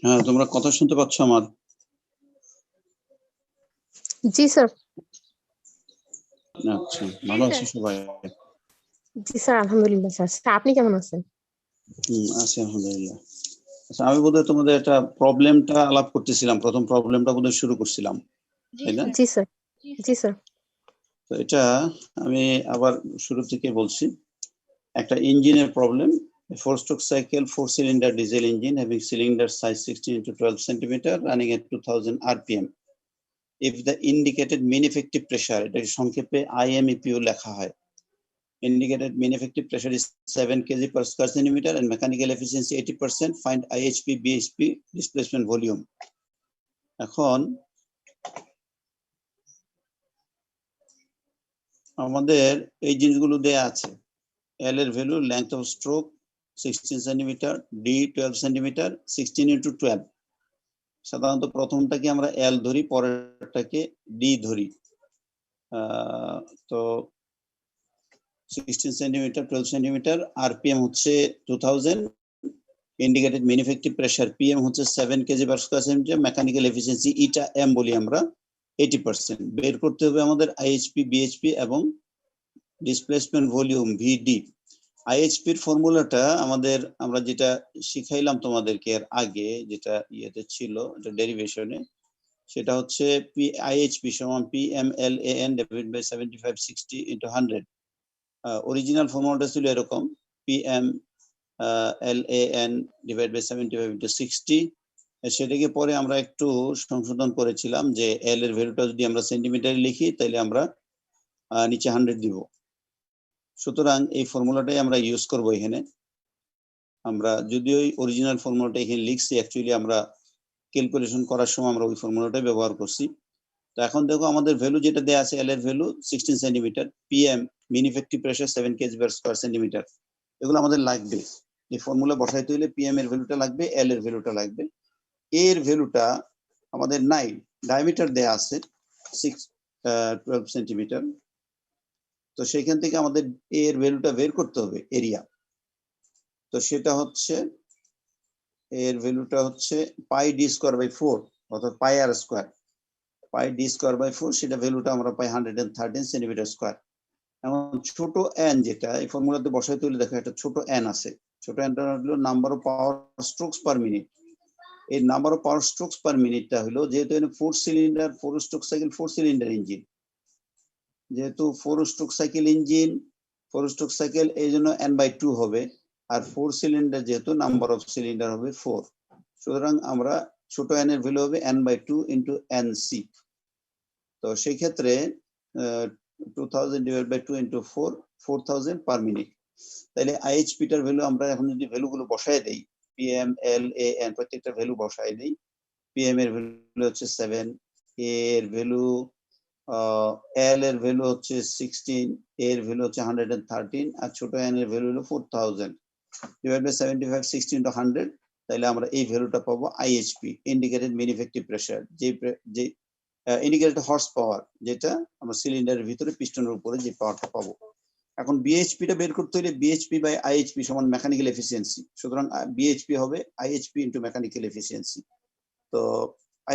হ্যাঁ, তোমরা কথা শুনতে পাচ্ছ আমার? জি স্যার। আচ্ছা, ভালো আছো সবাই? জি স্যার, আলহামদুলিল্লাহ স্যার। আপনি কেমন আছেন? আছি আলহামদুলিল্লাহ। আচ্ছা, আমি বোধহয় তোমাদের একটা প্রবলেমটা আলাপ করতেছিলাম, প্রথম প্রবলেমটা বোধহয় শুরু করছিলাম, তাই না? জি স্যার। জি স্যার। তো এটা আমি আবার শুরু থেকে বলছি। একটা ইঞ্জিনের problem, 4-stroke cycle 4-cylinder diesel engine having cylinder size 16 into 12 centimeter running at 2000 rpm. If the indicated mean effective pressure, এটাকে সংক্ষেপে IMEPU লেখা হয়, indicated mean effective pressure is 7 kg per square centimeter and mechanical efficiency 80%, find IHP, BHP, displacement volume. এখন আমাদের এই জিনিসগুলো দেয়া আছে। L এর value, length of stroke 16 centimetre, D 12 centimetre, 16 into 12। সাধারণত প্রথমটাকে আমরা L ধরি, পরেরটাকে D ধরি। তো 16 সেন্টিমিটার, 12 সেন্টিমিটার, RPM হচ্ছে 2000, indicated mean effective pressure PM হচ্ছে 7 kg per square centimetre, mechanical efficiency eta M বলি আমরা 80%। বের করতে হবে আমাদের IHP, BHP এবং ডিসপ্লেসমেন্ট ভলিউম VD। IHP এর ফর্মুলাটা আমাদের, আমরা যেটা শিখাইলাম তোমাদেরকে এর আগে, যেটা ইয়েতে ছিল, এটা ডেরিভেশনে, সেটা হচ্ছে IHP সমান PMLAN divided by 7560 into 100। Original ফর্মুলাটা ছিল এরকম, PMLAN ডিভাইড বাই 75 ইনটু 60। সেটাকে পরে আমরা একটু সংশোধন করেছিলাম যে L এর ভ্যালুটা যদি আমরা সেন্টিমিটারে লিখি তাহলে আমরা নিচে 100 দিব। সুতরাং এই ফর্মুলাটাই আমরা ইউজ করব এখানে। আমরা যদিও অরিজিনাল ফর্মুলাটা এখানে লিখছি, অ্যাকচুয়ালি আমরা ক্যালকুলেশন করার সময় আমরা ওই ফর্মুলাটাই ব্যবহার করছি। তো এখন দেখো আমাদের ভ্যালু যেটা দেয়া আছে, L এর value 16 centimetre, PM mean effective pressure 7 kg per square centimetre, এগুলো আমাদের লাগবে। এই ফর্মুলা বসাইতে হলে PM এর ভ্যালুটা লাগবে, L এর ভ্যালুটা লাগবে। A এর ভ্যালুটা আমাদের নাই, ডায়ামিটার দেয়া আছে 12 সেন্টিমিটার। তো সেইখান থেকে আমাদের A এর ভ্যালুটা বের করতে হবে, এরিয়া। তো সেটা হচ্ছে, এর ভ্যালুটা হচ্ছে পাই ডি স্কয়ার বাই 4, অর্থাৎ pi r square. Pi d square by 4, সেটা ভ্যালুটা আমরা পাই 113 সেন্টিমিটার স্কয়ার। এখন ছোট n যেটা এই ফর্মুলাতে বসাইতে হলে দেখো একটা ছোট n আছে। ছোট nটা হলো number of power strokes per minute. এই নাম্বার অফ পাওয়ার স্ট্রোকস পার মিনিটটা হলো, যেহেতু এখানে 4 cylinder 4 stroke cycle 4 cylinder engine, যেহেতু 4 stroke cycle engine 4 stroke cycle, এই জন্য n/2 হবে। আর 4 সিলিন্ডার যেহেতু নাম্বার অফ সিলিন্ডার হবে 4, সুতরাং আমরা ছোট n এর ভ্যালু হবে n/2 ইনটু NC। তো সেই ক্ষেত্রে 2000 divide by 2 into 4, 4000 per minute. তাহলে IHP টার ভ্যালু আমরা এখন যদি ভ্যালুগুলো বসায় দেই, PM LAN প্রত্যেকটা ভ্যালু বসায় দেই। PM এর ভ্যালু হচ্ছে 7, A এর ভ্যালু, L এর ভ্যালু হচ্ছে 16, A এর ভ্যালু হচ্ছে 113, আর ছোট n এর ভ্যালু হলো 4000 ডিভাইড বাই 75 60 ইনটু 100। তাহলে আমরা এই ভ্যালুটা পাবো IHP, indicated mean effective pressure, যে ইন্ডিকেটেড হর্স পাওয়ার, যেটা আমরা সিলিন্ডারের ভিতরে পিস্টনের উপরে যে পাওয়ারটা পাবো। এখন BHP টা বের করতে হলে BHP বাই IHP সমান মেকানিক্যাল এফিসিয়েন্সি, সুতরাং BHP হবে IHP ইনটু মেকানিক্যাল এফিসিয়েন্সি। তো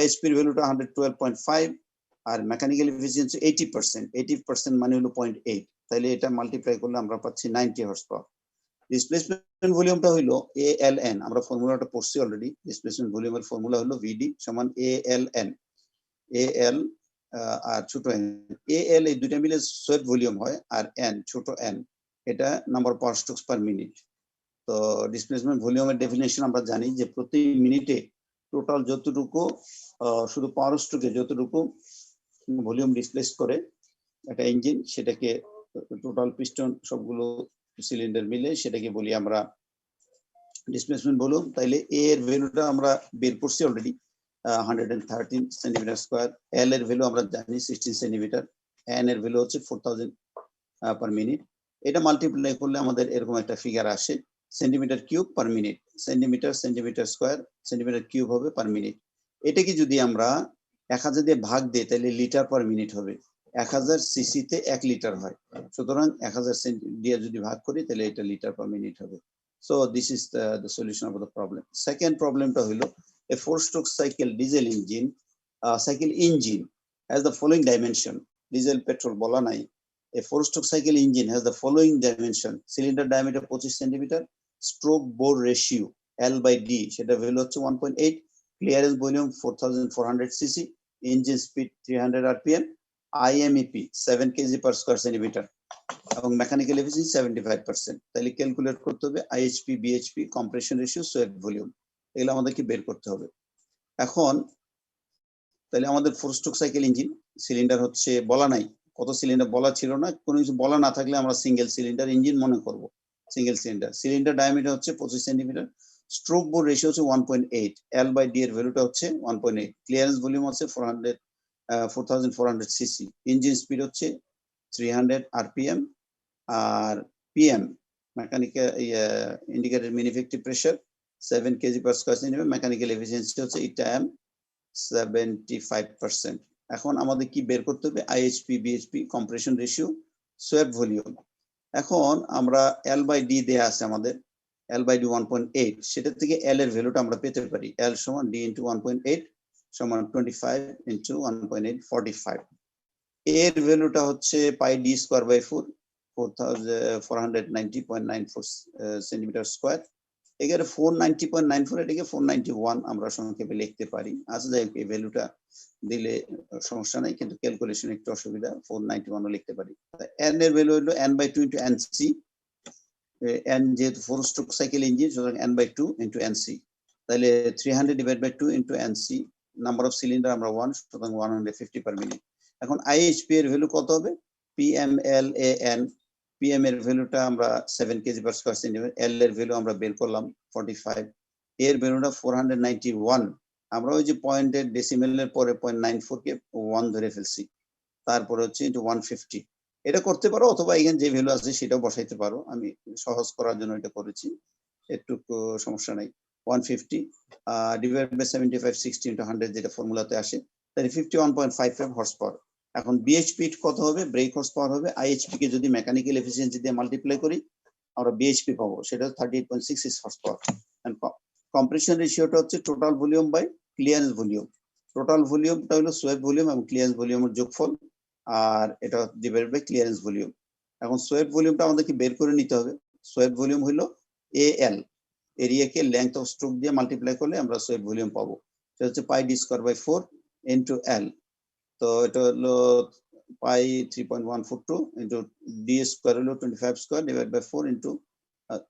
IHP এর ভ্যালুটা 112.5 আর মেকানিক্যাল এফিসিয়েন্সি 80%, 80% মানে হলো 0.8, তাহলে এটা মাল্টিপ্লাই করলে আমরা পাচ্ছি 90 হর্স পাওয়ার। ডিসপ্লেসমেন্ট ভলিউমটা হলো ALN, আমরা ফর্মুলাটা পড়ছি অলরেডি। ডিসপ্লেসমেন্ট ভলিউমের ফর্মুলা হলো VD সমান ALN, AL আর ছোট n। AL এই দুইটা মিলে সোয়েট ভলিউম হয়, আর n ছোট n এটা number of power strokes per minute. তো ডিসপ্লেসমেন্ট ভলিউমের ডেফিনেশন আমরা জানি যে প্রতি মিনিটে টোটাল যতটুকু শুধু পাওয়ার স্ট্রোকে যতটুকু ভলিউম ডিসপ্লেস করে একটা ইঞ্জিন, সেটাকে টোটাল পিস্টন সবগুলো সিলিন্ডার মিলে সেটাকে বলি আমরা ডিসপ্লেসমেন্ট ভলিউম। তাইলে A এর ভ্যালুটা আমরা বের করছি অলরেডি, 113 সেন্টিমিটার স্কয়ার। L এর ভ্যালু আমরা জানি 16 সেন্টিমিটার, N এর ভ্যালু হচ্ছে 4000 পার মিনিট। এটা মাল্টিপ্লাই করলে আমাদের এরকম একটা ফিগার আসে, centimetre cube per minute. Centimetre centimetre square centimetre cube হবে পার মিনিট। এটাকে যদি আমরা 1000 দিয়ে ভাগ দিই তাহলে লিটার পার মিনিট হবে। 1000 সিসিতে 1 লিটার হয়, সুতরাং 1000 দিয়ে যদি ভাগ করি তাহলে এটা লিটার পার মিনিট হবে। So this is the solution of the problem. Second problem টা হলো A 4-stroke cycle diesel engine has the following dimension. Diesel petrol bola nai. A 4-stroke cycle engine has the following dimension. Cylinder diameter 25 cm, stroke bore ratio L/D সেটা value হচ্ছে 1.8, clearance volume 4400 cc, engine speed 300 rpm, IMEP 7 kg per square centimeter এবং mechanical efficiency 75%। তাহলে calculate করতে হবে IHP, BHP, compression ratio, sweat volume, এগুলো আমাদেরকে বের করতে হবে। এখন তাহলে আমাদের 4-স্ট্রোক সাইকেল ইঞ্জিন, সিলিন্ডার হচ্ছে বলা নাই, কত সিলিন্ডার বলা ছিল না, কোনো কিছু বলা না থাকলে আমরা সিঙ্গেল সিলিন্ডার ইঞ্জিন মনে করব, সিঙ্গেল সিলিন্ডার। সিলিন্ডার ডায়ামিটার হচ্ছে 25 সেন্টিমিটার, স্ট্রোক বোর রেশিও হচ্ছে 1.8, L/D এর ভ্যালুটা হচ্ছে 1.8, ক্লিয়ারেন্স ভলিউম হচ্ছে 4400 সিসি, ইঞ্জিন স্পিড হচ্ছে 300 rpm, আর PM mechanical indicated mean effective pressure 7 kg per square centimeter, mechanical efficiency হচ্ছে 75%। এখন আমাদের কি বের করতে হবে? IHP, BHP, compression ratio, sweat volume. এখন আমরা L/D দেয়া আছে আমাদের, L/D 1.8, সেটা থেকে L এর ভ্যালুটা আমরা পেতে পারি। L সমান D into 1.8 সমান 25 into 1.8 45। এর ভ্যালুটা হচ্ছে pi d square by 4, 4490.94 centimetre square. এখানে 490.94, এটাকে 491 আমরা সংক্ষেপে লিখতে পারি। আচ্ছা যাই হোক, এই ভ্যালুটা দিলে সমস্যা নাই, কিন্তু ক্যালকুলেশন একটু অসুবিধা, 491 ও লিখতে পারি। n এর ভ্যালু হলো n/2 into nc, n যেহেতু 4-স্ট্রোক সাইকেল ইঞ্জিন, সুতরাং n/2 into nc, তাহলে 300 divided by 2 into nc, number of cylinder আমরা 1, সুতরাং 150 per minute। এখন IHP এর ভ্যালু কত হবে? PMLAN, PM এর ভ্যালুটা আমরা 7 kg per square centimeter, L এর ভ্যালু আমরা বের করলাম 45, এর ভ্যালুটা 491, আমরা ওই যে পয়েন্টের ডেসিমেলের পরে 0.94 কে 1 ধরে ফেলছি, তারপরে হচ্ছে into 150। এটা করতে পারো, অথবা এখানে যে ভ্যালু আছে সেটাও বসাইতে পারো, আমি সহজ করার জন্য এটা করেছি, একটু সমস্যা নাই। 150 ডিভাইডেড বাই 75, 60 into 100 যেটা ফর্মুলাতে আসে, তাহলে 51.55 হর্স পাওয়ার। এখন BHP কত হবে? ব্রেক হর্স পাওয়ার হবে। IHP কে যদি মেকানিক্যাল এফিসিয়েন্সি দিয়ে মাল্টিপ্লাই করি, আমরা BHP পাবো, সেটা 38.66 হর্স পাওয়ার। এন্ড কম্প্রেশন রেশিওটা হচ্ছে total volume by clearance volume. Total ভলিউমটা হলো সোয়েট ভলিউম এবং ক্লিয়ারেন্স ভলিউমের যোগফল, আর এটা ডিভাইডেড বাই ক্লিয়ারেন্স ভলিউম। এখন সোয়েট ভলিউমটা আমাদেরকে বের করে নিতে হবে। সোয়েট ভলিউম হলো AL, এরিয়াকে লেংথ অফ স্ট্রোক দিয়ে মাল্টিপ্লাই করলে আমরা সোয়েট ভলিউম পাবো, সেটা হচ্ছে pi d square by 4 into L। তো এটা হলো পাই 3.142 into d স্কয়ার হলো 25 স্কয়ার ডিভাইড বাই 4 into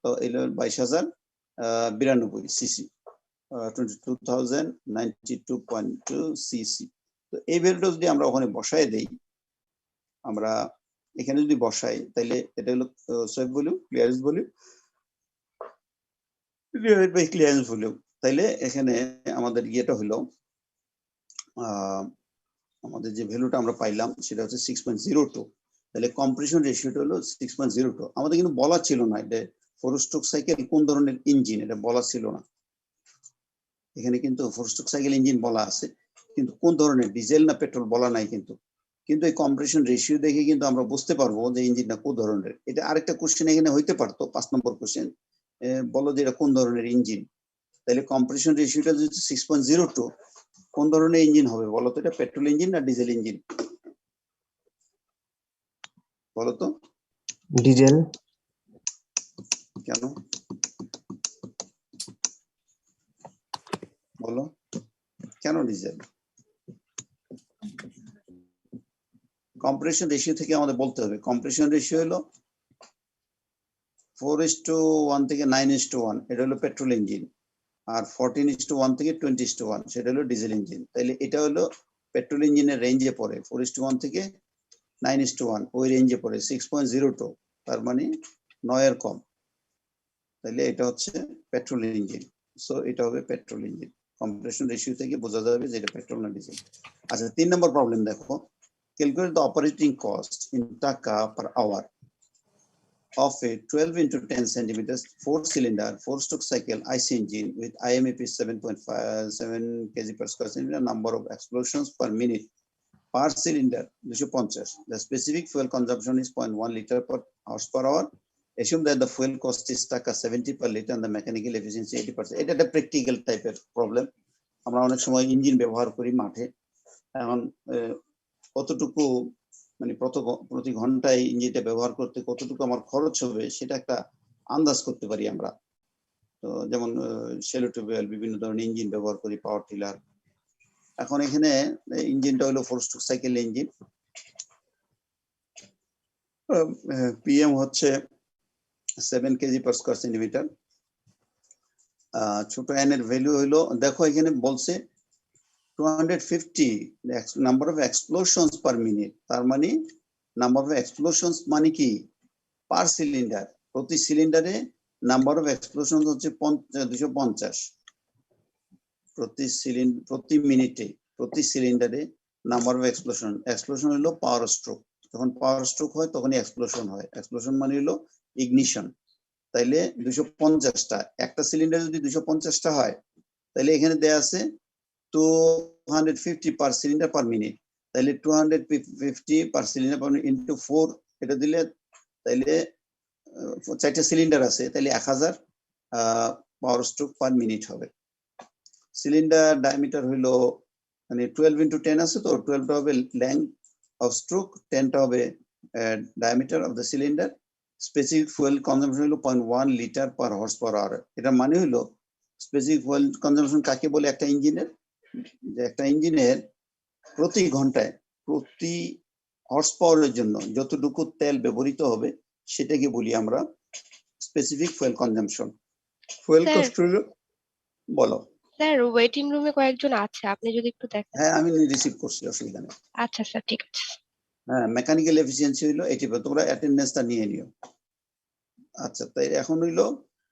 তো এলো 22092 সিসি, 22,092.2 সিসি। তো এই ভ্যালুটা যদি আমরা ওখানে বসায় দেই, আমরা এখানে যদি বসাই, তাহলে এটা হলো swept volume, clearance volume divide by clearance volume. তাইলে এখানে আমাদের ইয়েটা হলো আমাদের যে ভ্যালুটা আমরা পাইলাম সেটা হচ্ছে 6.02। তাহলে কম্প্রেশন রেশিওটা হলো 6.02। আমাদের কিন্তু বলা ছিল না এটা 4-স্ট্রোক সাইকেল কোন ধরনের ইঞ্জিন, এটা বলা ছিল না। এখানে কিন্তু 4-স্ট্রোক সাইকেল ইঞ্জিন বলা আছে, কিন্তু কোন ধরনের, ডিজেল না পেট্রোল বলা নাই। কিন্তু এই কম্প্রেশন রেশিও দেখে কিন্তু আমরা বুঝতে পারবো যে ইঞ্জিনটা কোন ধরনের। এটা আরেকটা কোশ্চেন এখানে হইতে পারতো, 5 নম্বর কোশ্চেন, বলো যে এটা কোন ধরনের ইঞ্জিন। তাহলে কম্প্রেশন রেশিওটা যদি 6.02, কোন ধরনের ইঞ্জিন হবে বলো তো? এটা পেট্রোল ইঞ্জিন না ডিজেল ইঞ্জিন বলো তো? ডিজেল। কেন বলো, কেন ডিজেল? কম্প্রেশন রেশিও থেকে আমাদের বলতে হবে। কম্প্রেশন রেশিও হলো 4:1 থেকে 9:1, এটা হলো পেট্রোল ইঞ্জিন, আর 14:1 থেকে 20:1 সেটা হলো ডিজেল ইঞ্জিন। তাহলে এটা হলো পেট্রোল ইঞ্জিনের রেঞ্জে পড়ে, 4:1 থেকে 9:1 ওই রেঞ্জে পড়ে, 6.02, তার মানে 9 এর কম। তাহলে এটা হচ্ছে পেট্রোল ইঞ্জিন, সো এটা হবে পেট্রোল ইঞ্জিন। কম্প্রেশন রেশিও থেকে বোঝা যাবে যে এটা পেট্রোল না ডিজেল। আচ্ছা, 3 নম্বর প্রবলেম দেখো। Calculate the operating cost in taka per hour of a 12 into 10 centimeters 4-cylinder 4-stroke cycle IC engine with IMEP 7.57 kg per square centimeter, number of explosions per minute per cylinder 250. The specific fuel consumption is 0.1 liter per horse per hour. Assume that the fuel cost is taka 70 per liter and the mechanical efficiency 80%. এটা একটা practical টাইপের problem. আমরা অনেক সময় engine ব্যবহার করি মাঠে। এখন কতটুকু মানে প্রতি ঘন্টায় ইঞ্জিনটা ব্যবহার করতে কতটুকু আমার খরচ হবে সেটা একটা আন্দাজ করতে পারি আমরা। তো যেমন শ্যালো টিউবওয়েল, বিভিন্ন ধরনের ইঞ্জিন ব্যবহার করি, পাওয়ার টিলার। এখন এখানে ইঞ্জিনটা হলো 4 স্ট্রোক সাইকেল ইঞ্জিন। পিএম হচ্ছে 7 কেজি পার স্কয়ার সেন্টিমিটার। ছোট এন এর ভ্যালু হলো, দেখো এখানে বলছে 250 number of explosions per minute. তার মানে নাম্বার অফ এক্সপ্লোশনস মানে কি পার সিলিন্ডার, প্রতি সিলিন্ডারে নাম্বার অফ এক্সপ্লোশনস হচ্ছে 250 প্রতি মিনিটে, প্রতি সিলিন্ডারে নাম্বার অফ এক্সপ্লোশন হলো পাওয়ার স্ট্রোক। যখন পাওয়ার স্ট্রোক হয় তখনই এক্সপ্লোশন হয়। এক্সপ্লোশন মানে হলো ইগনিশন। তাইলে 250টা, একটা সিলিন্ডার যদি 250টা হয় তাহলে এখানে দেয়া আছে 250 পার সিলিন্ডার পার মিনিট। তাহলে 250 পার সিলিন্ডার পার মিনিট ইনটু 4 এটা দিলে, তাইলে 4টা সিলিন্ডার আছে, তাহলে 1000 পাওয়ার স্ট্রোক পার মিনিট হবে। সিলিন্ডার ডায়ামিটার হইলো মানে 12 ইনটু 10 আছে, তো 12টা হবে লেংথ অফ স্ট্রোক, 10টা হবে diameter of the cylinder. Specific fuel consumption হলো 0.1 litre per horse power hour. এটা মানে হলো স্পেসিফিক ফুয়েল কনজাম্পশন কাকে বলে? একটা ইঞ্জিনের, যে একটা ইঞ্জিনের প্রতি ঘন্টায় প্রতি হর্স পাওয়ারের জন্য যতটুকু তেল ব্যবহৃত হবে সেটাকে বলি আমরা specific fuel consumption. Fuel cost হলো, বলো। স্যার ওয়েটিং রুমে কয়েকজন আছে, আপনি যদি একটু দেখেন। হ্যাঁ, আমি রিসিভ করছি, অসুবিধা নেই। আচ্ছা স্যার, ঠিক আছে। হ্যাঁ, মেকানিক্যাল এফিসিয়েন্সি হইলো 80, তোমরা অ্যাটেন্ডেন্সটা নিয়ে নিও। আচ্ছা, তাই এখন হইলো,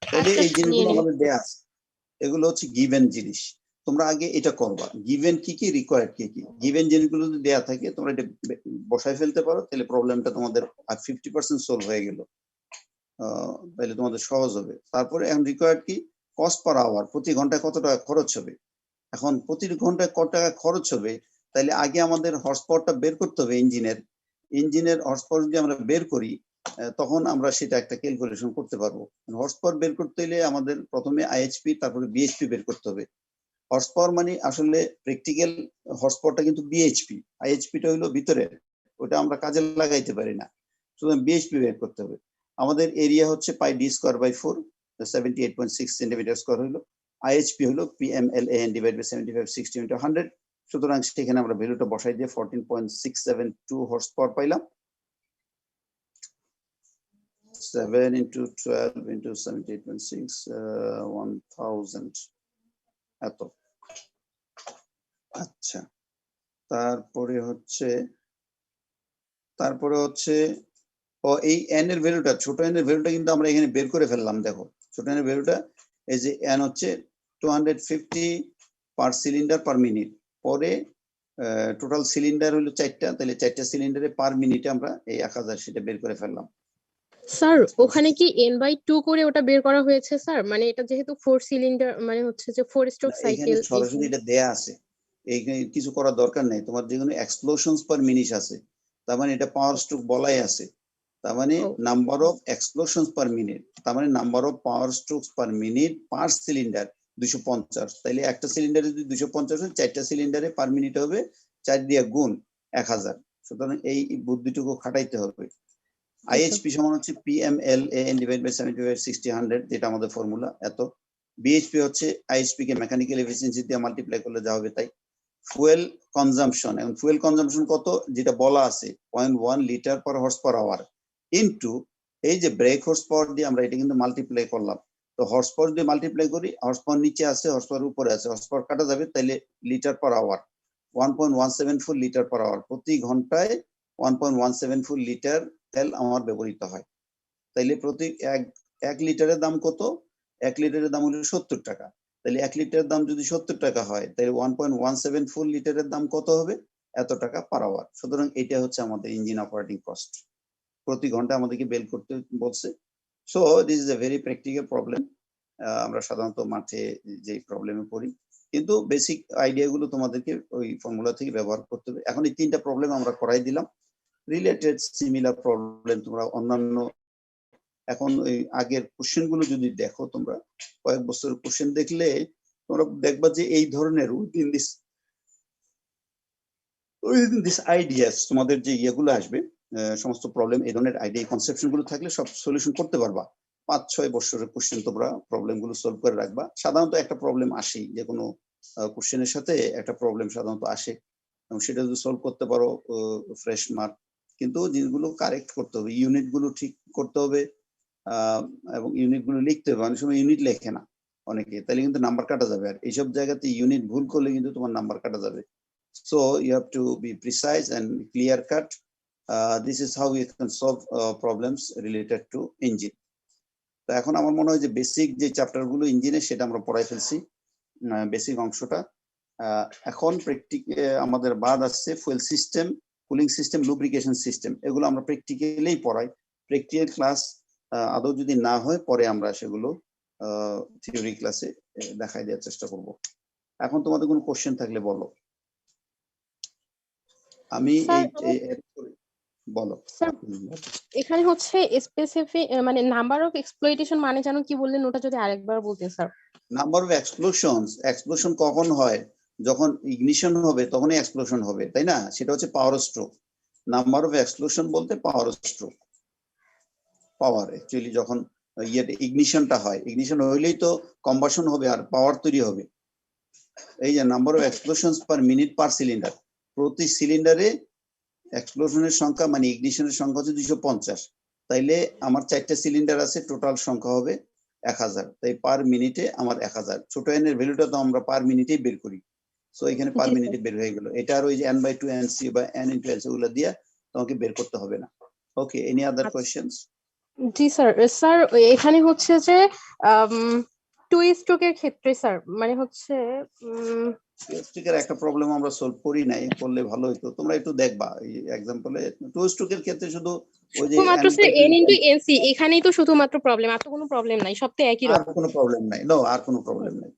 তাহলে আচ্ছা এই স্যার, নিয়ে জিনিসগুলো নিন। আমাদের দেয়া আছে, এগুলো হচ্ছে গিভেন জিনিস। তোমরা আগে এটা করবা, গিভেন কি কি, রিকোয়ার্ড কি কি। গিভেন জিনিসগুলো যদি দেয়া থাকে তোমরা এটা বসায় ফেলতে পারো, তাহলে প্রবলেমটা তোমাদের আর 50% সলভ হয়ে গেল, তাহলে তোমাদের সহজ হবে। তারপরে এখন রিকোয়ার্ড কি, কস্ট পার আওয়ার, প্রতি ঘন্টায় কত টাকা খরচ হবে। এখন প্রতি ঘন্টায় কত টাকা খরচ হবে, তাহলে আগে আমাদের হর্স পাওয়ারটা বের করতে হবে। ইঞ্জিনের হর্স পাওয়ার যদি আমরা বের করি তখন আমরা সেটা একটা ক্যালকুলেশন করতে পারবো। হর্স পাওয়ার বের করতে হলে আমাদের প্রথমে আইএইচপি তারপরে বিএইচপি বের করতে হবে। হর্স পাওয়ার মানে আসলে প্র্যাকটিক্যাল হর্স পাওয়ারটা কিন্তু বিএইচপি, আইএইচপিটা হলো ভিতরে, ওটা আমরা কাজে লাগাইতে পারি না, সুতরাং বিএইচপি বের করতে হবে। আমাদের এরিয়া হচ্ছে pi d square by 4, 78.6 centimetre square হলো। আইএইচপি হলো PMLAN ডিভাইড বাই 75 60 ইনটু 100। সুতরাং সেখানে আমরা ভ্যালুটা বসাই দিয়ে 14.672 হর্স পাওয়ার পাইলাম। 7 into 12 into 78.6, 1000 এত। আচ্ছা, তারপরে হচ্ছে এই এন এর ভ্যালুটা, ছোট এন এর ভ্যালুটা কিন্তু আমরা এখানে বের করে ফেললাম। দেখো ছোট এন এর ভ্যালুটা, এই যে এন হচ্ছে 250 পার সিলিন্ডার পার মিনিট। পরে টোটাল সিলিন্ডার হলো 4টা, তাহলে 4টা সিলিন্ডারে পার মিনিটে আমরা এই 1000 সেটা বের করে ফেললাম। স্যার ওখানে কি n/2 করে ওটা বের করা হয়েছে স্যার? মানে এটা যেহেতু 4 সিলিন্ডার, মানে হচ্ছে যে 4 স্ট্রোক এখানে সাইকেল, সরাসরি এটা দেয়া আছে, এইখানে কিছু করার দরকার নেই। তোমার যেগুলো এক্সপ্লোশনস পার মিনিট আছে, তার মানে এটা পাওয়ার স্ট্রোক বলাই আছে। তার মানে number of explosions per minute, তার মানে number of power strokes per minute per cylinder 250। তাইলে একটা সিলিন্ডারে যদি 250 হয়, 4টা সিলিন্ডারে পার মিনিট হবে 4 দিয়ে গুণ 1000। সুতরাং এই বুদ্ধিটুকু খাটাইতে হবে। আইএইচপি সমান হচ্ছে PMLAN ডিভাইড বাই 75 60 100, যেটা আমাদের ফর্মুলা এত। বিএইচপি হচ্ছে আইএইচপি কে মেকানিক্যাল এফিসিয়েন্সি দিয়ে মাল্টিপ্লাই করলে যা হবে তাই। ফুয়েল কনজাম্পশন, এখন ফুয়েল কনজাম্পশন কত যেটা বলা আছে 0.1 litre per horse per hour into এই যে ব্রেক হর্স পাওয়ার দিয়ে আমরা এটা কিন্তু মাল্টিপ্লাই করলাম। তো হর্স পাওয়ার দিয়ে মাল্টিপ্লাই করি, হর্স পাওয়ার নিচে আছে, হর্স পাওয়ার উপরে আছে, হর্স পাওয়ার কাটা যাবে, তাইলে litre per hour 1.174 litre per hour. প্রতি ঘন্টায় 1.174 লিটার তেল আমার ব্যবহৃত হয়। তাইলে প্রতি এক লিটারের দাম কত? 1 লিটারের দাম হলো 70 টাকা। তাহলে 1 লিটারের দাম যদি 70 টাকা হয়, তাহলে 1.174 লিটারের দাম কত হবে? এত টাকা পার আওয়ার। সুতরাং এটা হচ্ছে আমাদের ইঞ্জিন অপারেটিং কস্ট, প্রতি ঘন্টা আমাদেরকে বের করতে বলছে। So this is a very practical problem. আমরা সাধারণত মাঠে যে প্রবলেমে পড়ি, কিন্তু বেসিক আইডিয়াগুলো তোমাদেরকে ওই ফর্মুলা থেকে ব্যবহার করতে হবে। এখন এই 3টা প্রবলেম আমরা করাই দিলাম। রিলেটেড সিমিলার প্রবলেম তোমরা অন্যান্য, এখন ওই আগের কোশ্চেন গুলো যদি দেখো, তোমরা কয়েক বছরের কোশ্চেন দেখলে তোমরা দেখবা যে এই ধরনের উইদিন দিস আইডিয়াস তোমাদের যে ইয়েগুলো আসবে, সমস্ত প্রবলেম এই ধরনের আইডিয়া কনসেপশন গুলো থাকলে সব সলিউশন করতে পারবা। 5-6 বছরের কোশ্চেন তোমরা প্রবলেম গুলো সলভ করে রাখবা। সাধারণত একটা প্রবলেম আসেই, যে কোনো কোশ্চেনের সাথে একটা প্রবলেম সাধারণত আসে, এবং সেটা যদি সলভ করতে পারো ফ্রেশ মার্ক। কিন্তু জিনিসগুলো কারেক্ট করতে হবে, ইউনিট গুলো ঠিক করতে হবে, এবং ইউনিট গুলো লিখতে হবে। অনেক সময় ইউনিট লেখে না অনেকে, তাহলে কিন্তু নাম্বার কাটা যাবে। আর এইসব জায়গাতে ইউনিট ভুল করলে কিন্তু তোমার নাম্বার কাটা যাবে। So you have to be precise and clear cut. This is how you can solve problems related to engine. তো এখন আমার মনে হয় যে বেসিক যে চ্যাপ্টার গুলো ইঞ্জিনের সেটা আমরা পড়াই ফেলছি, বেসিক অংশটা। এখন আমাদের বাদ আসছে fuel system, cooling system, lubrication system. এগুলো আমরা প্র্যাকটিক্যালি পড়াই। প্র্যাকটিক্যাল ক্লাস আদৌ যদি না হয় পরে আমরা সেগুলো থিওরি ক্লাসে দেখাই দেওয়ার চেষ্টা করব। এখন তোমাদের কোনো কোশ্চেন থাকলে বলো। আমি বলো। স্যার এখানে হচ্ছে স্পেসিফিক মানে নাম্বার অফ এক্সপ্লয়টেশন মানে জানো কি বললেন, ওটা যদি আরেকবার বলতেন স্যার। নাম্বার অফ এক্সপ্লোশন কখন হয়? যখন ইগনিশন হবে তখনই এক্সপ্লোশন হবে, তাই না? সেটা হচ্ছে পাওয়ার স্ট্রোক। নাম্বার অফ এক্সপ্লোশন বলতে পাওয়ার স্ট্রোক, পাওয়ার অ্যাকচুয়ালি যখন ইগনিশনটা হয়, ইগনিশন হইলেই তো কম্বাশন হবে আর পাওয়ার তৈরি হবে। এই যে number of explosions per minute per cylinder, প্রতি সিলিন্ডারে এক্সপ্লোশনের সংখ্যা মানে ইগনিশনের সংখ্যা হচ্ছে 250। তাইলে আমার 4টা সিলিন্ডার আছে, টোটাল সংখ্যা হবে 1000। তাই পার মিনিটে আমার 1000। ছোট এন এর ভ্যালুটা তো আমরা পার মিনিটেই বের করি, সো এখানে পার মিনিটে বের হয়ে গেল। এটা আর ওই যে n/2 nc বা n × l ওগুলো দিয়ে তোমাকে বের করতে হবে না। ওকে, এনি আদার কোশ্চেনস? জি স্যার। স্যার এখানে হচ্ছে যে টু স্ট্রোকের ক্ষেত্রে স্যার মানে হচ্ছে স্ট্রোকের একটা প্রবলেম আমরা সলভ করি নাই, করলে ভালো হতো। তোমরা একটু দেখবা এই এক্সাম্পলে টু স্ট্রোকের ক্ষেত্রে শুধু ওই যে শুধুমাত্র স্যার n × nc, এখানেই তো শুধুমাত্র প্রবলেম, আর তো কোনো প্রবলেম নাই, সব তো একই আর রকম। কোনো প্রবলেম নাই, নো আর কোনো প্রবলেম নাই।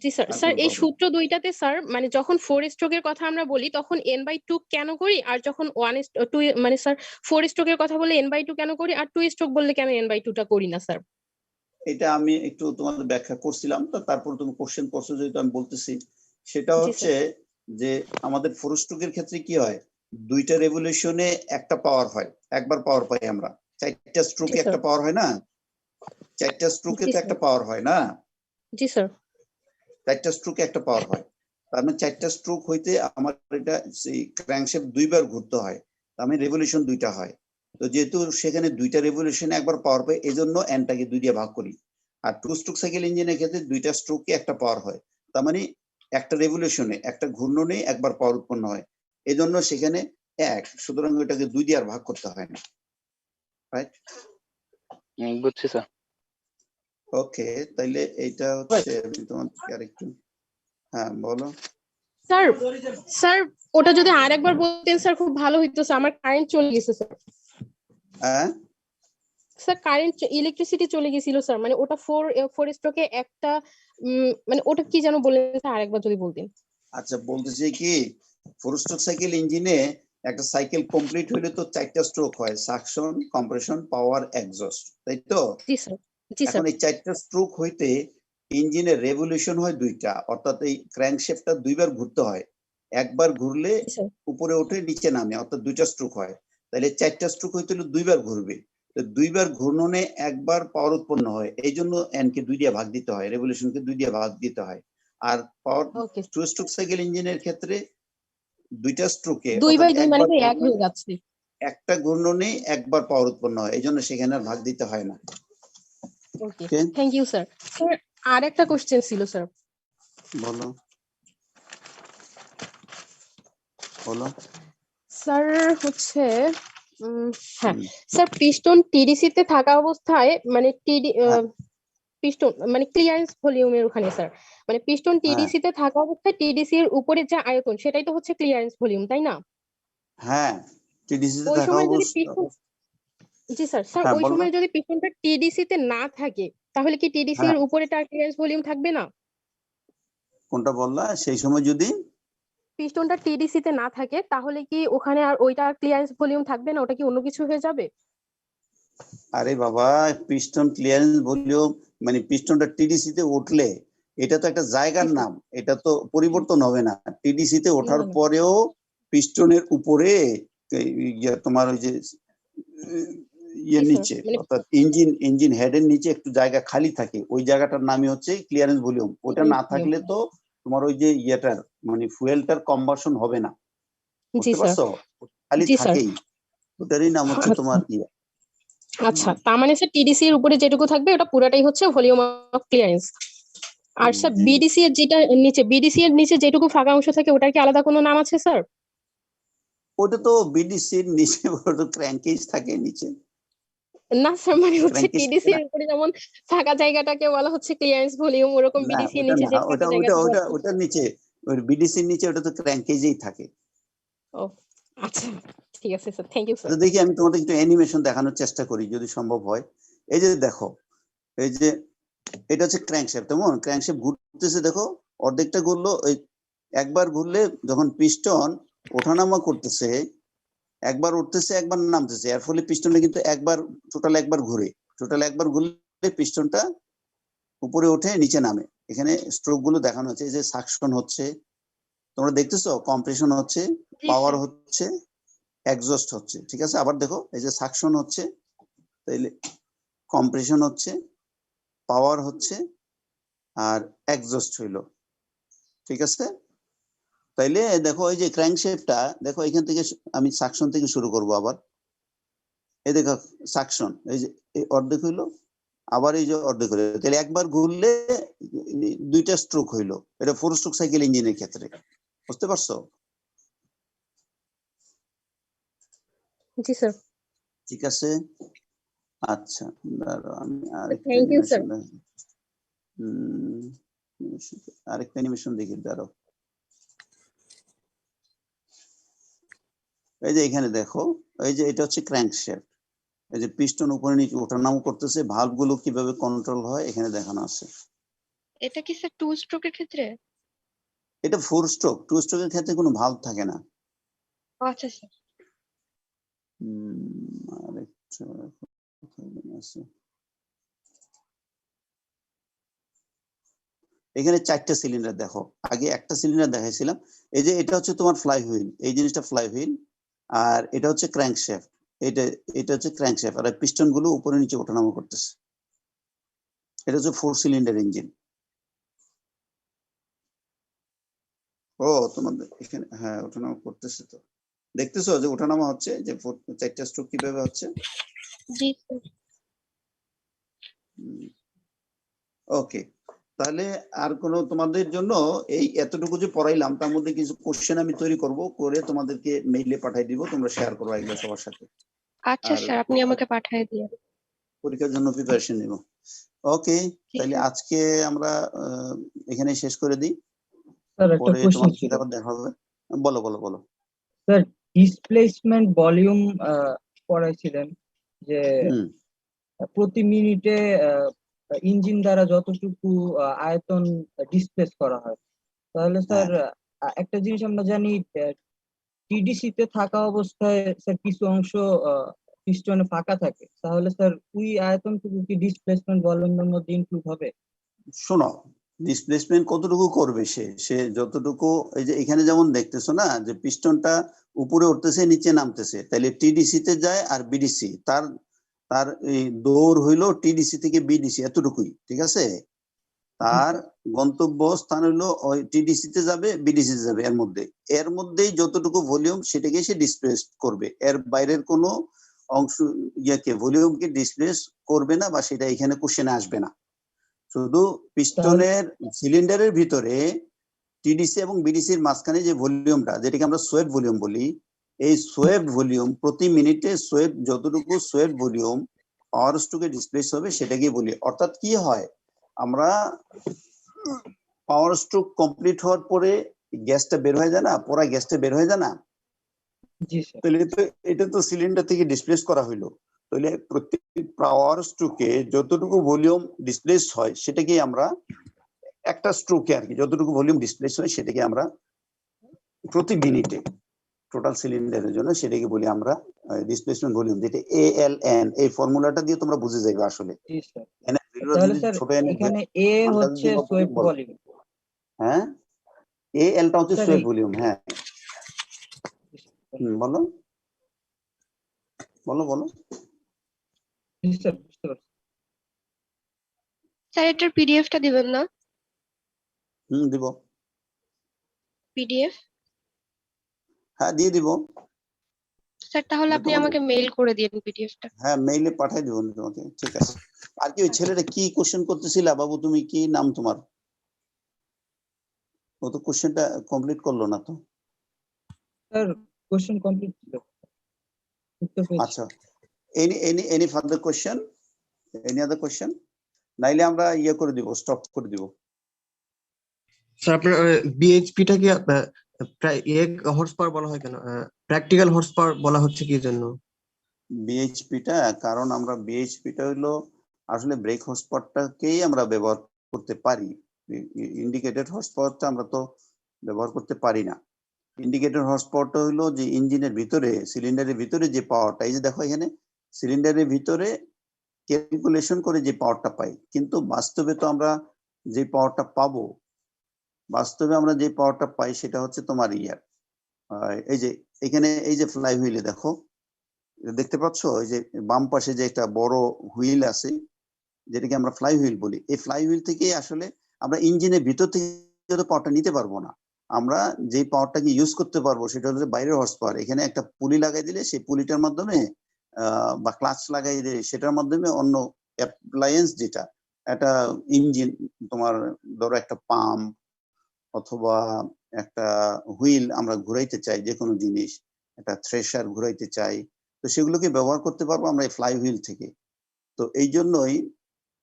জি স্যার। স্যার এই সূত্র দুইটাতে স্যার মানে যখন 4 স্ট্রোকের কথা আমরা বলি তখন n/2 কেন করি, আর যখন 1:2 মানে স্যার 4 স্ট্রোকের কথা বলে n/2 কেন করি, আর 2 স্ট্রোক বললে কেন n/2 টা করি না স্যার? এটা আমি একটু তোমাদের ব্যাখ্যা করছিলাম, তো তারপর তুমি কোশ্চেন করছো যেহেতু আমি বলতেছি। সেটা হচ্ছে যে আমাদের 4 স্ট্রোকের ক্ষেত্রে কি হয়, দুইটা রেভলিউশনে একটা পাওয়ার হয়, একবার পাওয়ার পাই আমরা। 4টা স্ট্রোকে একটা পাওয়ার হয় না, 4টা স্ট্রোকে তো একটা পাওয়ার হয় না। জি স্যার। 4টা স্ট্রোকে একটা পাওয়ার হয়, তার মানে 4টা স্ট্রোক হইতে আমার এটা সেই ক্র্যাঙ্কশ্যাফট দুইবার ঘুরতে হয়, তার মানে রেভলিউশন দুইটা হয়। তো যেহেতু সেখানে দুইটা রেভলিউশনে একবার পাওয়ার পাই, এজন্য এনটাকে 2 দিয়ে ভাগ করি। আর 2 স্ট্রোক সাইকেল ইঞ্জিনের ক্ষেত্রে দুইটা স্ট্রোকে একটা পাওয়ার হয়, তার মানে একটা রেভলিউশনে একটা ঘূর্ণনে একবার পাওয়ার উৎপন্ন হয়, এজন্য সেখানে 1। সুতরাং ওইটাকে 2 দিয়ে আর ভাগ করতে হয় না, রাইট? বুঝছি স্যার। ওকে, তাইলে এইটা হচ্ছে আমি তোমাকে আরেকটু, হ্যাঁ বলো। স্যার স্যার ওটা যদি আরেকবার বলতেন স্যার খুব ভালো হইতো স্যার, আমার কারেন্ট চলে গেছে স্যার। হ্যাঁ স্যার কারেন্ট ইলেকট্রিসিটি চলে গেছিল স্যার, মানে ওটা 4 স্ট্রোকে একটা মানে ওটা কি যেন বললেন স্যার, আরেকবার যদি বলতেন। আচ্ছা, বলতেছি কি, 4 স্ট্রোক সাইকেল ইঞ্জিনে একটা সাইকেল কমপ্লিট হইলে তো 4টা স্ট্রোক হয়, সাকশন, কম্প্রেশন, পাওয়ার, এক্সস্ট, তাই তো? জি স্যার। জি স্যার। এখন এই 4টা স্ট্রোক হইতে ইঞ্জিনের রেভলিউশন হয় 2টা, অর্থাৎ এই ক্র্যাঙ্কশ্যাফটটা 2বার ঘুরতে হয়। একবার ঘুরলে উপরে ওঠে, নিচে নামে, অর্থাৎ 2টা স্ট্রোক হয়। তাহলে 4টা স্ট্রোক হইতে হলে 2বার ঘুরবে, তো 2বার ঘূর্ণনে একবার পাওয়ার উৎপন্ন হয়, এই জন্য এন কে 2 দিয়ে ভাগ দিতে হয়, রেভলিউশনকে 2 দিয়ে ভাগ দিতে হয়। আর পাওয়ার 2 স্ট্রোক সাইকেল ইঞ্জিনের ক্ষেত্রে 2টা স্ট্রোকে 2/2 মানে তো এক হয়ে যাচ্ছে, একটা ঘূর্ণনে একবার পাওয়ার উৎপন্ন হয়, এই জন্য সেখানে আর ভাগ দিতে হয় না। ওকে, থ্যাংক ইউ স্যার। স্যার আর একটা কোশ্চেন ছিল স্যার। বলো বলো। স্যার হচ্ছে হ্যাঁ স্যার, পিস্টন টিডিসি তে থাকা অবস্থায় মানে পিস্টন মানে ক্লিয়ারেন্স ভলিউমের ওখানে স্যার, মানে পিস্টন টিডিসি তে থাকা অবস্থায় টিডিসি এর উপরে যে আয়তন সেটাই তো হচ্ছে ক্লিয়ারেন্স ভলিউম, তাই না? হ্যাঁ, টিডিসি তে ওই থাকা সময় যদি অবস্থা। জি স্যার। স্যার ওই সময় যদি পিস্টনটা টিডিসি তে না থাকে তাহলে কি টিডিসি এর উপরে তার ক্লিয়ারেন্স ভলিউম থাকবে না? কোনটা বললা? সেই সময় যদি পিস্টনটা টিডিসি তে না থাকে তাহলে কি ওখানে আর ওইটা ক্লিয়ারেন্স ভলিউম থাকবে না, ওটা কি অন্য কিছু হয়ে যাবে? আরে বাবা, পিস্টন ক্লিয়ারেন্স ভলিউম মানে পিস্টনটা টিডিসি তে উঠলে এটা তো একটা জায়গার নাম, এটা তো পরিবর্তন হবে না। টিডিসি তে ওঠার না, না। পরেও পিস্টনের উপরে তোমার ওই যে ইয়ের জি, স্যার। নিচে, মানে অর্থাৎ ইঞ্জিন হেডের নিচে একটু জায়গা খালি থাকে, ওই জায়গাটার নামই হচ্ছে ক্লিয়ারেন্স ভলিউম। ওটা না থাকলে তো তোমার ওই যে ইয়েটার মানে ফুয়েলটার কম্বাসন হবে না, জি, বুঝতে স্যার। পারছো? খালি জি, স্যার। থাকেই, ওটারই নাম হচ্ছে আচ্ছা। তোমার ইয়ে। আচ্ছা, তার মানে স্যার টিডিসি এর উপরে যেটুকু থাকবে ওটা পুরাটাই হচ্ছে ভলিউম অফ ক্লিয়ারেন্স। আর স্যার জি। বিডিসি এর যেটা নিচে, বিডিসি এর নিচে যেটুকু ফাঁকা অংশ থাকে ওটার কি আলাদা কোনো নাম আছে স্যার? ওটা তো বিডিসির নিচে ওটা ক্র্যাঙ্কেজ থাকে নিচে, না স্যার, মানে হচ্ছে ক্র্যাঙ্কেজ থাকে টিডিসি না। এর উপরে যেমন ফাঁকা জায়গাটাকে বলা হচ্ছে ক্লিয়ারেন্স ভলিউম, ওরকম না বিডিসি এর ওটা নিচে না, যে ওটা ফাঁকা ওটা জায়গাটা ওটা ওটার নিচে, ওই বিডিসির নিচে ওটা তো ক্র্যাঙ্কেজেই থাকে। ও আচ্ছা, ঠিক আছে স্যার, থ্যাংক ইউ স্যার। তো দেখি আমি তোমাদের একটু অ্যানিমেশন দেখানোর চেষ্টা করি যদি সম্ভব হয়। এই যে দেখো, এই যে এটা হচ্ছে ক্র্যাঙ্কশ্যাফট, তেমন ক্র্যাঙ্কশ্যাফট ঘুরতেছে, দেখো অর্ধেকটা ঘুরলো, ওই একবার ঘুরলে যখন পিস্টন ওঠানামা করতেছে, একবার উঠতেছে একবার নামতেছে, এর ফলে পিস্টনটা কিন্তু একবার ঘুরে, টোটাল একবার ঘুরলে পিস্টনটা উপরে ওঠে নিচে নামে। এখানে স্ট্রোক গুলো দেখানো হচ্ছে, এই যে সাকশন হচ্ছে, তোমরা দেখতেছো, কম্প্রেশন হচ্ছে, জি পাওয়ার স্যার। হচ্ছে, এক্সস্ট হচ্ছে, ঠিক আছে? আবার দেখো, এই যে সাকশন হচ্ছে, তাইলে কম্প্রেশন হচ্ছে, পাওয়ার হচ্ছে, আর এক্সস্ট হইলো, ঠিক আছে? তাইলে দেখো এই যে ক্র্যাঙ্কশ্যাফটটা দেখো, এখান থেকে আমি সাকশন থেকে শুরু করব আবার। এই দেখো সাকশন, এই যে এই অর্ধেক হইলো, আবার এই যে অর্ধেক হইলো, তাহলে একবার ঘুরলে দুইটা স্ট্রোক হইলো। এটা 4 স্ট্রোক সাইকেল ইঞ্জিনের ক্ষেত্রে, বুঝতে পারছো? জি স্যার। ঠিক আছে, আচ্ছা দাঁড়াও আমি আরেকটা থ্যাংক ইউ স্যার। অ্যানিমেশন আরেকটা অ্যানিমেশন দেখি, দাঁড়াও। এই যে এখানে দেখো, এই যে এটা হচ্ছে ক্র্যাঙ্কশ্যাফট, এই যে পিস্টন উপরে নিচে ওঠানামা করতেছে, ভালভ গুলো কিভাবে কন্ট্রোল হয় এখানে দেখানো আছে। এটা কি স্যার 2 স্ট্রোকের ক্ষেত্রে? এটা 4 স্ট্রোক, 2 স্ট্রোকের ক্ষেত্রে কোনো ভালভ থাকে না। আচ্ছা স্যার। আরেকটা কোথায় যেন আছে, এখানে 4টা সিলিন্ডার দেখো, আগে একটা সিলিন্ডার দেখাইছিলাম। এই যে এটা হচ্ছে তোমার ফ্লাই হুইল, এই জিনিসটা ফ্লাই হুইল, আর এটা হচ্ছে ক্র্যাঙ্কশ্যাফট, এটা এটা হচ্ছে ক্র্যাঙ্কশ্যাফট, আর পিস্টন গুলো উপরে নিচে ওঠানামা করতেছে। এটা হচ্ছে 4 সিলিন্ডার ইঞ্জিন। ও তোমাদের এখানে হ্যাঁ ওঠানামা করতেছে, তো দেখতেছো যে ওঠানামা হচ্ছে, যে 4টা স্ট্রোক কিভাবে হচ্ছে। জি স্যার। ওকে, তাহলে আর কোনো তোমাদের জন্য এই এতটুকু যে পড়াইলাম তার মধ্যে কিছু কোশ্চেন আমি তৈরি করব, করে তোমাদেরকে মেইলে পাঠিয়ে দিব, তোমরা শেয়ার করো এগুলো সবার সাথে, আচ্ছা আর স্যার, আপনি আমাকে পাঠিয়ে দিন। পরীক্ষার জন্য প্রিপারেশন নিব। ওকে, জি তাহলে স্যার। আজকে আমরা এখানে শেষ করে দিই, স্যার একটা পরে কোশ্চেন তোমাদের ছিল সাথে আবার দেখা হবে। বলো বলো বলো। স্যার, ডিসপ্লেসমেন্ট ভলিউম পড়াইছিলেন যে হুম, প্রতি মিনিটে ইঞ্জিন দ্বারা যতটুকু আয়তন ডিসপ্লেস করা হয়, তাহলে স্যার একটা জিনিস আমরা জানি, টিডিসি তে থাকা অবস্থায় স্যার কিছু অংশ পিস্টনে ফাঁকা থাকে, তাহলে স্যার ওই আয়তনটুকু কি ডিসপ্লেসমেন্ট ভলিউমের মধ্যে ইনক্লুড হবে? শোনো, ডিসপ্লেসমেন্ট কতটুকু করবে, সে সে যতটুকু, এই যে এখানে যেমন দেখতেছো না যে পিস্টনটা উপরে উঠতেছে নিচে নামতেছে, তাহলে টিডিসি তে যায়, আর বিডিসি তার তার এই দৌড় হইলো টিডিসি থেকে বিডিসি এতটুকুই, ঠিক আছে? তার গন্তব্য স্থান হইলো ওই টিডিসি তে যাবে, বিডিসি তে যাবে, এর মধ্যেই যতটুকু ভলিউম সেটাকে সে ডিসপ্লেস করবে, এর বাইরের কোনো অংশ ইয়াকে ভলিউমকে ডিসপ্লেস করবে না, বা সেটা এখানে কোশ্চেনে আসবে না। শুধু পিস্টনের সিলিন্ডারের ভিতরে টিডিসি এবং বিডিসির মাঝখানে যে ভলিউমটা, যেটাকে আমরা সোয়েপ্ট ভলিউম বলি, এই সোয়েপ্ট ভলিউম প্রতি মিনিটে যতটুকু সোয়েপ্ট ভলিউম পাওয়ার স্ট্রোকে ডিসপ্লেস হবে সেটাকেই বলি। অর্থাৎ কি হয়, আমরা পাওয়ার স্ট্রোক কমপ্লিট হওয়ার পরে গ্যাসটা বের হয়ে যায় না, পুরা গ্যাসটা বের হয়ে যায় না, জি স্যার। তাহলে তো এটা তো সিলিন্ডার থেকে ডিসপ্লেস করা হইলো। তাহলে প্রত্যেক পাওয়ার স্ট্রোকে যতটুকু ভলিউম ডিসপ্লেস হয় সেটাকে আমরা একটা স্ট্রোকে আর কি যতটুকু ভলিউম ডিসপ্লেস হয় সেটাকে আমরা প্রতি মিনিটে টোটাল সিলিন্ডারের জন্য সেটাকে বলি আমরা ডিসপ্লেসমেন্ট ভলিউম, যেটা ALN, এই ফর্মুলাটা দিয়ে তোমরা বুঝে যাবে আসলে। জি স্যার। এখানে ভ্যালুটা তাহলে যদি স্যার ছোট এন এর এখানে এ মানটা হচ্ছে যদি সোয়েপ বলো। ভলিউম। হ্যাঁ, এ এলটা হচ্ছে স্যার সোয়েপ এই ভলিউম। হ্যাঁ, বলো বলো বলো। স্যার বুঝতে পারছি। স্যার এটার পিডিএফটা দিবেন না? দিব। পিডিএফ হ্যাঁ, দিয়ে দিব। স্যার তাহলে এটা আপনি তোমাকে আমাকে মেইল করে দিন পিডিএফটা। হ্যাঁ মেইলে পাঠিয়ে দিব তোমাকে। ঠিক আছে। আর কি ওই ছেলেটা কি কোশ্চেন করতেছিলা বাবু? তুমি কি নাম তোমার? ও তো কোশ্চেনটা কমপ্লিট করলো না তো। স্যার কোশ্চেন কমপ্লিট ছিল, উত্তর পেয়েছি। আচ্ছা, any further question, any other question? নাইলে আমরা ইয়ে করে দিব, স্টপ করে দিব। স্যার আপনার বিএইচপিটা কি প্রায় হর্স পাওয়ার বলা হয় কেন? প্র্যাকটিক্যাল হর্স পাওয়ার বলা হচ্ছে কি জন্য? বিএইচপিটা কারণ আমরা বিএইচপিটা হলো আসলে ব্রেক হর্স পাওয়ারটাকেই আমরা ব্যবহার করতে পারি। ইন্ডিকেটেড হর্স পাওয়ারটা আমরা তো ব্যবহার করতে পারি না। ইন্ডিকেটর হর্স পাওয়ারটা হলো যে ইঞ্জিনের ভিতরে, সিলিন্ডারের ভিতরে যে পাওয়ারটা, এই যে দেখো এখানে সিলিন্ডারের ভিতরে ক্যালকুলেশন করে যে পাওয়ারটা পাই, কিন্তু বাস্তবে তো আমরা যে পাওয়ারটা পাবো, বাস্তবে আমরা যে পাওয়ারটা পাই সেটা হচ্ছে তোমার ইয়ার এই যে এখানে এই যে ফ্লাই হুইলে দেখো, দেখতে পাচ্ছ এই যে বাম পাশে যে একটা বড় হুইল আছে যেটাকে আমরা ফ্লাই হুইল বলি। এই ফ্লাই হুইল থেকে আসলে আমরা ইঞ্জিনের ভিতর থেকে পাওয়ারটা নিতে পারবো না। আমরা যে পাওয়ারটাকে ইউজ করতে পারবো সেটা হচ্ছে বাইরের হর্স পাওয়ার। এখানে একটা পুলি লাগাই দিলে সেই পুলিটার মাধ্যমে বা ক্লাচ লাগাই দিলে সেটার মাধ্যমে অন্য অ্যাপ্লায়েন্স যেটা একটা ইঞ্জিন, তোমার ধরো একটা পাম্প অথবা একটা হুইল আমরা ঘুরাইতে চাই, যে কোনো জিনিস, একটা থ্রেশার ঘুরাইতে চাই, তো সেগুলোকে ব্যবহার করতে পারবো আমরা এই ফ্লাই হুইল থেকে। তো এই জন্যই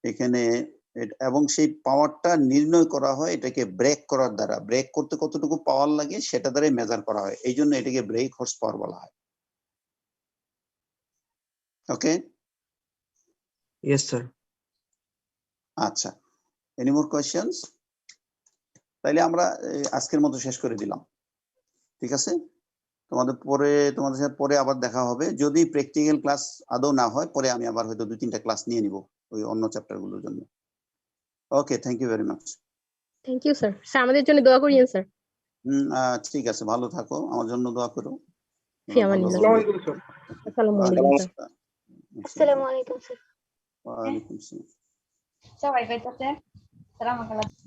এখানে এবং সেই পাওয়ারটা নির্ণয় করা হয় এটাকে ব্রেক করার দ্বারা। ব্রেক করতে কতটুকু পাওয়ার লাগে সেটা দ্বারাই মেজার করা হয়, এই জন্য এটাকে ব্রেক হর্স পাওয়ার বলা হয়। ওকে, ইয়েস স্যার। আচ্ছা, এনি মোর কোয়েশ্চেনস? তাইলে আমরা আজকের মতো শেষ করে দিলাম। ঠিক আছে, তোমাদের সাথে পরে আবার দেখা হবে। যদি প্র্যাকটিক্যাল ক্লাস আদৌ না হয় পরে আমি আবার হয়তো 2-3টা ক্লাস নিয়ে নিব ওই অন্য চ্যাপ্টারগুলোর জন্য। Okay, thank you very much. Thank you sir. Sir আমাদের জন্য দোয়া করিয়েন স্যার। ঠিক আছে, ভালো থাকো, আমার জন্য দোয়া করো। ফি আমানিল্লাহ। আসসালামু আলাইকুম স্যার। আসসালামু আলাইকুম স্যার। ওয়ালাইকুম আসসালাম। সবাই কইতাছে সালাম আলাইকুম।